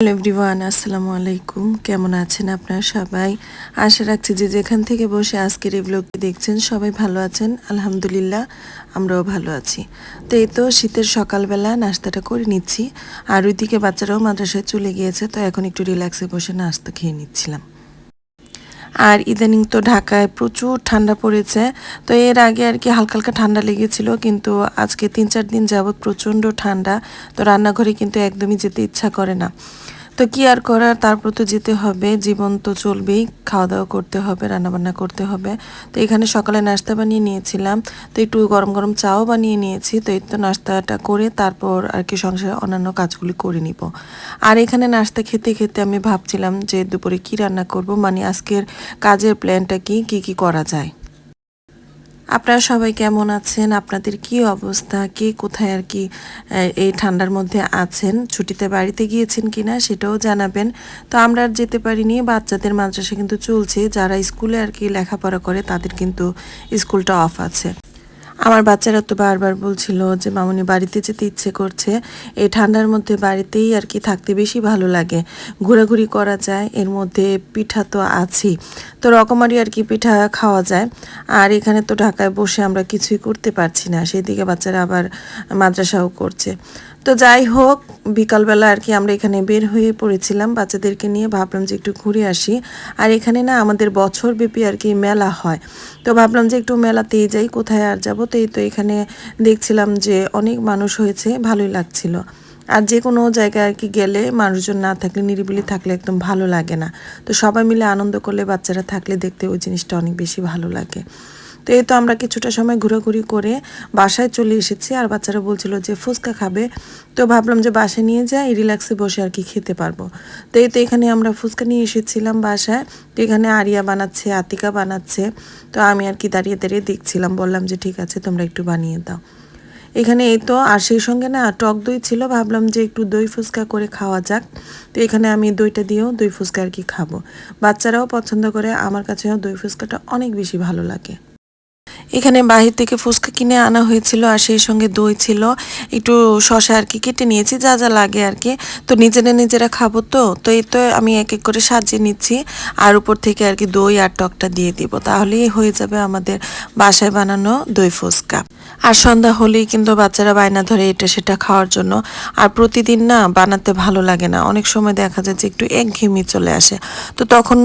Hello everyone, আসসালামু আলাইকুম। কেমন আছেন আপনারা সবাই? আশা রাখছি যে যেখান থেকে বসে আজকের এই ব্লগটি দেখছেন সবাই ভালো আছেন। আলহামদুলিল্লাহ আমরাও ভালো আছি। তো এই তো শীতের সকালবেলা নাস্তাটা করে নিচ্ছি, আর ওইদিকে বাচ্চারাও মাদ্রাসায় চলে গিয়েছে, তো এখন একটু রিল্যাক্সে বসে নাস্তা খেয়ে নিচ্ছিলাম। আর ইদানিং তো ঢাকায় প্রচুর ঠান্ডা পড়েছে। তো এর আগে আর কি হালকা হালকা ঠান্ডা লেগেছিল, কিন্তু আজকে 3-4 দিন যাবৎ প্রচণ্ড ঠান্ডা। তো রান্নাঘরে কিন্তু একদমই যেতে ইচ্ছা করে না। তো কি আর করার, তারপর তো যেতে হবে, জীবন তো চলবেই, খাওয়া দাওয়া করতে হবে, রান্নাবান্না করতে হবে। তো এখানে সকালে নাস্তা বানিয়ে নিয়েছিলাম, তো একটু গরম গরম চাও বানিয়ে নিয়েছি। তো এই তো নাস্তাটা করে তারপর আর কি সংসারের অন্যান্য কাজগুলি করে নিব। আর এখানে নাস্তা খেতে খেতে আমি ভাবছিলাম যে দুপুরে কি রান্না করব, মানে আজকের কাজের প্ল্যানটা কি কি করা যায়। আপনারা সবাই কেমন আছেন? আপনাদের কি অবস্থা? কে কোথায় আর কি এই ঠান্ডার মধ্যে আছেন? ছুটিতে বাড়িতে গিয়েছেন কিনা সেটাও জানাবেন। তো আমরা আর যেতে পারিনি, বাচ্চাদের মাদ্রাসা কিন্তু চলছে, যারা স্কুলে আর কি লেখাপড়া করে তাদের কিন্তু স্কুলটা অফ আছে। আমার বাচ্চারা তো বারবার বলছিল যে মামুনি বাড়িতে যেতে ইচ্ছে করছে, এই ঠান্ডার মধ্যে বাড়িতেই আর কি থাকতে বেশি ভালো লাগে, ঘোরাঘুরি করা যায়, এর মধ্যে পিঠা তো আছেই, তো রকমারি আর কি পিঠা খাওয়া যায়। আর এখানে তো ঢাকায় বসে আমরা কিছুই করতে পারছি না, সেদিকে বাচ্চারা আবার মাদ্রাসাও করছে। তো যাই হোক, বিকালবেলা আর কি আমরা এখানে বের হয়ে পড়েছিলাম বাচ্চাদেরকে নিয়ে, ভাবলাম যে একটু ঘুরে আসি। আর এখানে না আমাদের বছরব্যাপী আর কি মেলা হয়, তো ভাবলাম যে একটু মেলাতেই যাই, কোথায় আর যাবো। তো এই তো এখানে দেখছিলাম যে অনেক মানুষ হয়েছে, ভালোই লাগছিল। আর যে কোনো জায়গায় আর কি গেলে মানুষজন না থাকলে, নিরিবিলি থাকলে একদম ভালো লাগে না। তো সবাই মিলে আনন্দ করলে, বাচ্চারা থাকলে দেখতে ওই জিনিসটা অনেক বেশি ভালো লাগে। তো এই তো আমরা কিছুটা সময় ঘোরাঘুরি করে বাসায় চলে এসেছি, আর বাচ্চারা বলছিল যে ফুচকা খাবে। তো ভাবলাম যে বাসায় নিয়ে যাই, রিল্যাক্সে বসে আর কি খেতে পারবো। তো এই তো এখানে আমরা ফুচকা নিয়ে এসেছিলাম বাসায়। তো এখানে আরিয়া বানাচ্ছে, আতিকা বানাচ্ছে। তো আমি আর কি দাঁড়িয়ে দাঁড়িয়ে দেখছিলাম, বললাম যে ঠিক আছে তোমরা একটু বানিয়ে দাও। এখানে এই তো, আর সেই সঙ্গে না টক দই ছিল, ভাবলাম যে একটু দই ফুচকা করে খাওয়া যাক। তো এখানে আমি দইটা দিয়েও দই ফুচকা আর কি খাবো। বাচ্চারাও পছন্দ করে, আমার কাছেও দই ফুচকাটা অনেক বেশি ভালো লাগে। এখানে বাহির থেকে ফুচকা কিনে আনা হয়েছিল, আর সেই সঙ্গে দই ছিল, একটু শসা আর কি কেটে নিয়েছি, যা যা লাগে আর কি। তো নিজেরা নিজেরা খাবো, তো তো এই তো আমি এক এক করে সাজিয়ে নিচ্ছি, আর উপর থেকে আর কি দই আর টকটা দিয়ে দিব, তাহলেই হয়ে যাবে আমাদের বাসায় বানানো দই ফুচকা। আর সন্ধ্যা হলেই কিন্তু বাচ্চারা বায়না ধরে এটা সেটা খাওয়ার জন্য। আর প্রতিদিন না বানাতে ভালো লাগে না, অনেক সময় দেখা যায় যে একটু একঘেয়েমি চলে আসে। তো তখন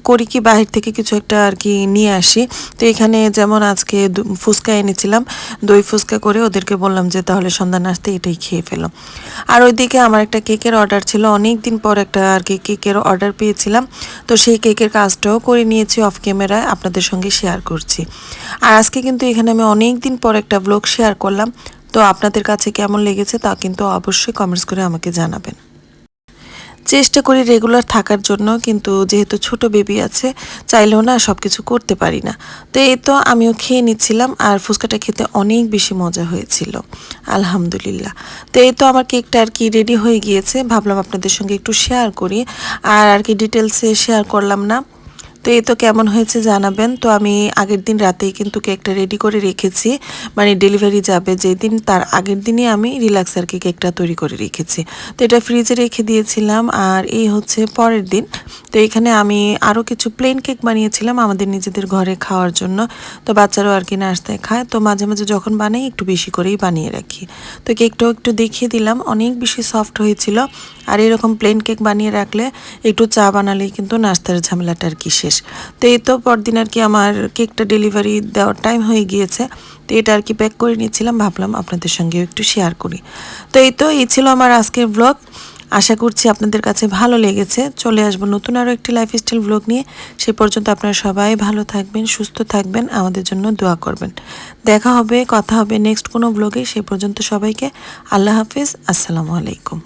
করি কি, বাহির থেকে কিছু একটা আর কি নিয়ে আসি। তো এখানে যেমন আজকে ফুচকা এনেছিলাম, দই ফুচকা করে ওদেরকে বললাম যে তাহলে সন্ধ্যা নাস্তে এটাই খেয়ে ফেলো। আর ওইদিকে আমার একটা কেকের অর্ডার ছিল, অনেক দিন পর একটা আর কি কেকের অর্ডার পেয়েছিলাম। তো সেই কেকের কাজটাও করে নিয়েছি অফ ক্যামেরায়, আপনাদের সঙ্গে শেয়ার করছি। আর আজকে কিন্তু এখানে আমি অনেক দিন পর একটা ব্লগ শেয়ার করলাম। তো আপনাদের কাছে কেমন লেগেছে তা কিন্তু অবশ্যই কমেন্টস করে আমাকে জানাবেন। চেষ্টা করি রেগুলার থাকার জন্য, কিন্তু যেহেতু ছোট বেবি আছে, চাইলেও না সব কিছু করতে পারি না। তো এই তো আমিও খেয়ে নিচ্ছিলাম, আর ফুচকাটা খেতে অনেক বেশি মজা হয়েছিল, আলহামদুলিল্লাহ। তো এই তো আমার কেকটা আর কি রেডি হয়ে গিয়েছে, ভাবলাম আপনাদের সঙ্গে একটু শেয়ার করি, আর আর কি ডিটেলসে শেয়ার করলাম না। তো এই তো কেমন হয়েছে জানাবেন। তো আমি আগের দিন রাতেই কিন্তু কেকটা রেডি করে রেখেছি, মানে ডেলিভারি যাবে যেদিন তার আগের দিনই আমি রিল্যাক্স আর কি কেকটা তৈরি করে রেখেছি। তো এটা ফ্রিজে রেখে দিয়েছিলাম, আর এই হচ্ছে পরের দিন। তো এখানে আমি আরও কিছু প্লেন কেক বানিয়েছিলাম আমাদের নিজেদের ঘরে খাওয়ার জন্য। তো বাচ্চারাও আর কি নাস্তায় খায়, তো মাঝে মাঝে যখন বানাই একটু বেশি করেই বানিয়ে রাখি। তো কেকটাও একটু দেখিয়ে দিলাম, অনেক বেশি সফট হয়েছিল। আর এরকম প্লেন কেক বানিয়ে রাখলে একটু চা বানালেই কিন্তু নাস্তার ঝামেলাটা আর কি শেষ। তো এই তো পরদিন আর কি আমার কেকটা ডেলিভারি দেওয়ার টাইম হয়ে গিয়েছে। তো এটা আর কি প্যাক করে নিয়েছিলাম, ভাবলাম আপনাদের সঙ্গেও একটু শেয়ার করি। তো এই ছিল আমার আজকের ব্লগ। আশা করছি আপনাদের কাছে ভালো লেগেছে। চলে আসবো নতুন আরও একটি লাইফস্টাইল ব্লগ নিয়ে। সে পর্যন্ত আপনারা সবাই ভালো থাকবেন, সুস্থ থাকবেন, আমাদের জন্য দোয়া করবেন। দেখা হবে, কথা হবে নেক্সট কোনো ব্লগে। সে পর্যন্ত সবাইকে আল্লাহ হাফিজ, আসসালামু আলাইকুম।